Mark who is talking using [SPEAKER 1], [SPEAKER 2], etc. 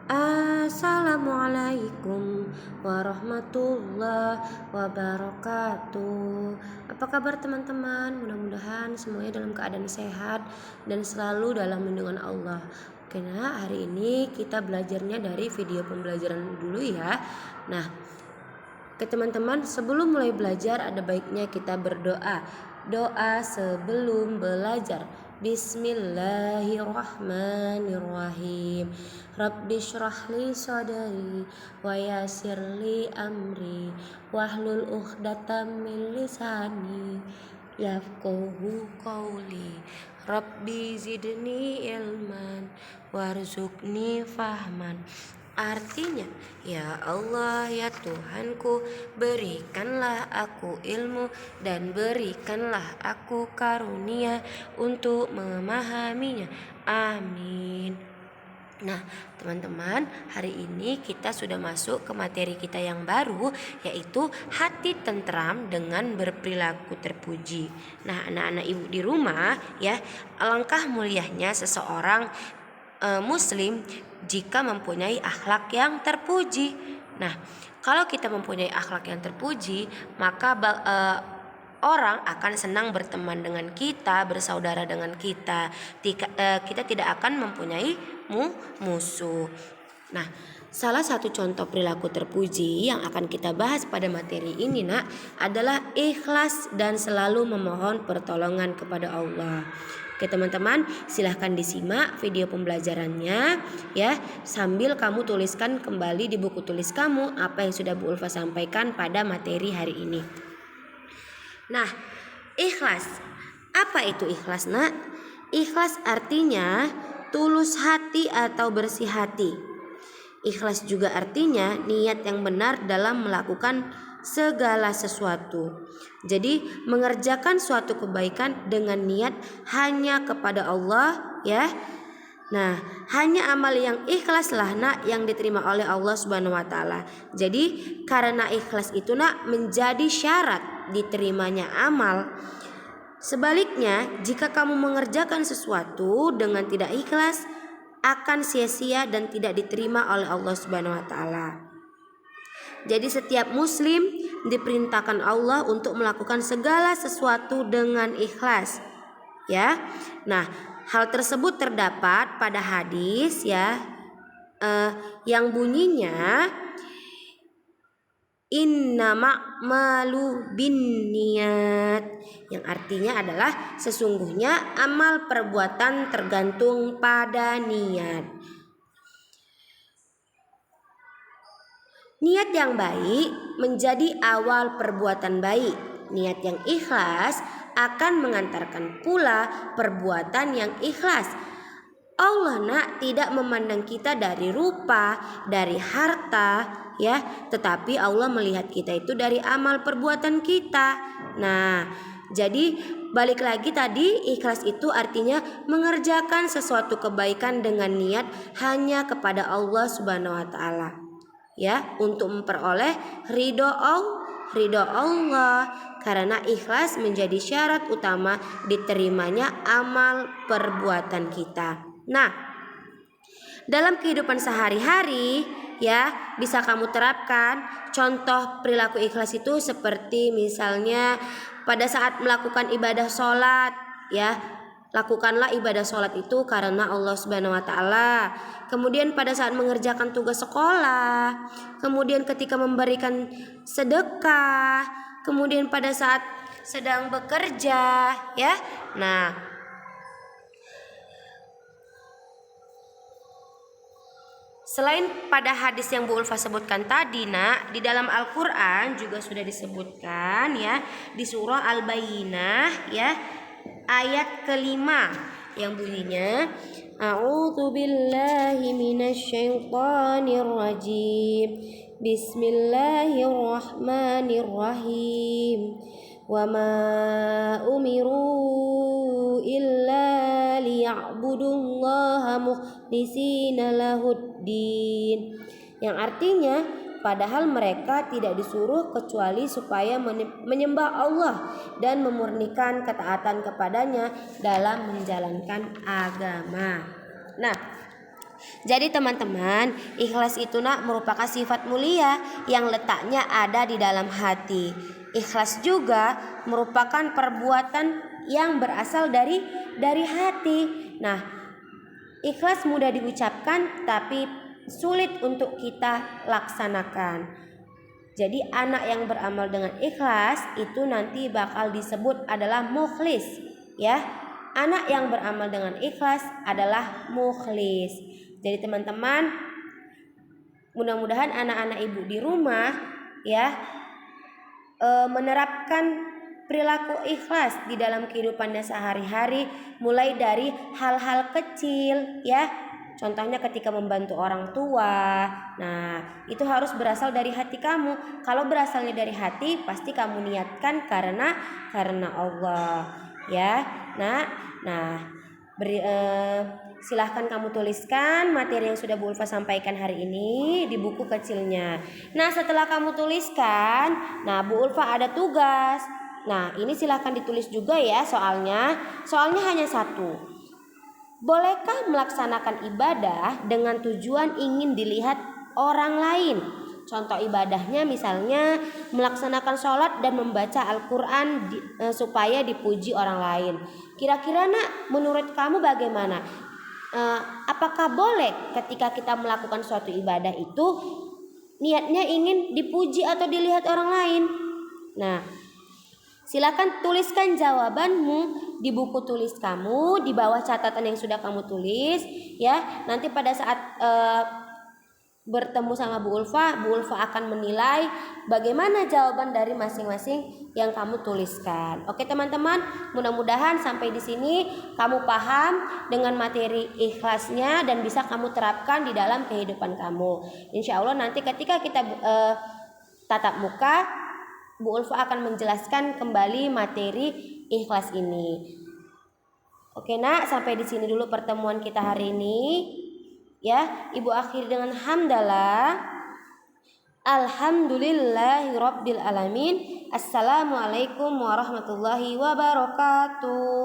[SPEAKER 1] Assalamualaikum warahmatullahi wabarakatuh. Apa kabar teman-teman? Mudah-mudahan semuanya dalam keadaan sehat dan selalu dalam lindungan Allah. Oke, nah hari ini kita belajarnya dari video pembelajaran dulu ya. Nah, oke teman-teman, sebelum mulai belajar ada baiknya kita berdoa. Doa sebelum belajar. Bismillahirrahmanirrahim. Rabbi syrahli sadari wa yassirli amri wahlul uqdatam min lisani yafqahu qawli. Rabbi zidni ilman warzuqni fahman. Artinya, ya Allah, ya Tuhanku, berikanlah aku ilmu dan berikanlah aku karunia untuk memahaminya. Amin. Nah, teman-teman, hari ini kita sudah masuk ke materi kita yang baru, yaitu hati tentram dengan berperilaku terpuji. Nah, anak-anak ibu di rumah ya, alangkah mulianya seseorang muslim jika mempunyai akhlak yang terpuji. Nah, kalau kita mempunyai akhlak yang terpuji, maka orang akan senang berteman dengan kita, bersaudara dengan kita. Kita tidak akan mempunyai musuh. Nah, salah satu contoh perilaku terpuji yang akan kita bahas pada materi ini adalah ikhlas dan selalu memohon pertolongan kepada Allah. Oke teman-teman, silahkan disimak video pembelajarannya ya, sambil kamu tuliskan kembali di buku tulis kamu apa yang sudah Bu Ulfa sampaikan pada materi hari ini. Nah, ikhlas. Apa itu ikhlas, Nak? Ikhlas artinya tulus hati atau bersih hati. Ikhlas juga artinya niat yang benar dalam melakukan segala sesuatu. Jadi mengerjakan suatu kebaikan dengan niat hanya kepada Allah ya. Nah, hanya amal yang ikhlaslah yang diterima oleh Allah Subhanahu wa taala. Jadi karena ikhlas itu menjadi syarat diterimanya amal. Sebaliknya, jika kamu mengerjakan sesuatu dengan tidak ikhlas, akan sia-sia dan tidak diterima oleh Allah Subhanahu wa taala. Jadi setiap muslim diperintahkan Allah untuk melakukan segala sesuatu dengan ikhlas. Ya. Nah, hal tersebut terdapat pada hadis ya yang bunyinya innama malu bin niat, yang artinya adalah sesungguhnya amal perbuatan tergantung pada niat. Niat yang baik menjadi awal perbuatan baik. Niat yang ikhlas akan mengantarkan pula perbuatan yang ikhlas. Allah tidak memandang kita dari rupa, dari harta ya, tetapi Allah melihat kita itu dari amal perbuatan kita. Nah, jadi balik lagi tadi, ikhlas itu artinya mengerjakan sesuatu kebaikan dengan niat hanya kepada Allah Subhanahu wa taala. Ya, untuk memperoleh ridho Allah, karena ikhlas menjadi syarat utama diterimanya amal perbuatan kita. Nah, dalam kehidupan sehari-hari ya, bisa kamu terapkan contoh perilaku ikhlas itu seperti misalnya pada saat melakukan ibadah sholat ya, lakukanlah ibadah sholat itu karena Allah Subhanahu wa taala. Kemudian pada saat mengerjakan tugas sekolah, kemudian ketika memberikan sedekah, kemudian pada saat sedang bekerja ya. Nah, selain pada hadis yang Bu Ulfa sebutkan tadi di dalam Al-Quran juga sudah disebutkan ya, di surah Al-Bayyinah ya, ayat kelima yang bunyinya A'udzu billahi minasyaitonir rajim. Bismillahirrahmanirrahim. Wa ma umiru illa liya'budullaha mukhlishina lahuddin. Yang artinya padahal mereka tidak disuruh kecuali supaya menyembah Allah dan memurnikan ketaatan kepadanya dalam menjalankan agama. Nah, Jadi teman-teman, ikhlas itu merupakan sifat mulia yang letaknya ada di dalam hati. Ikhlas juga merupakan perbuatan yang berasal dari hati. Nah, ikhlas mudah diucapkan tapi sulit untuk kita laksanakan. Jadi anak yang beramal dengan ikhlas itu nanti bakal disebut adalah mukhlis, ya. Anak yang beramal dengan ikhlas adalah mukhlis. Jadi teman-teman, mudah-mudahan anak-anak ibu di rumah ya menerapkan perilaku ikhlas di dalam kehidupannya sehari-hari, mulai dari hal-hal kecil ya. Contohnya ketika membantu orang tua. Nah, itu harus berasal dari hati kamu. Kalau berasalnya dari hati, pasti kamu niatkan karena Allah, ya. Nah, silahkan kamu tuliskan materi yang sudah Bu Ulfa sampaikan hari ini di buku kecilnya. Nah, setelah kamu tuliskan, nah Bu Ulfa ada tugas. Nah, ini silahkan ditulis juga ya soalnya. Soalnya hanya satu. Bolehkah melaksanakan ibadah dengan tujuan ingin dilihat orang lain? Contoh ibadahnya misalnya melaksanakan sholat dan membaca Al-Quran supaya dipuji orang lain. Kira-kira nak, menurut kamu bagaimana? Apakah boleh ketika kita melakukan suatu ibadah itu niatnya ingin dipuji atau dilihat orang lain? Nah, silakan tuliskan jawabanmu di buku tulis kamu di bawah catatan yang sudah kamu tulis ya. Nanti pada saat bertemu sama Bu Ulfa akan menilai bagaimana jawaban dari masing-masing yang kamu tuliskan. Oke teman-teman, mudah-mudahan sampai di sini kamu paham dengan materi ikhlasnya dan bisa kamu terapkan di dalam kehidupan kamu. Insya Allah nanti ketika kita tatap muka, Bu Ulfa akan menjelaskan kembali materi ikhlas ini. Oke nak, sampai di sini dulu pertemuan kita hari ini. Ya, Ibu akhiri dengan hamdalah. Alhamdulillahirabbil alamin. Assalamualaikum warahmatullahi wabarakatuh.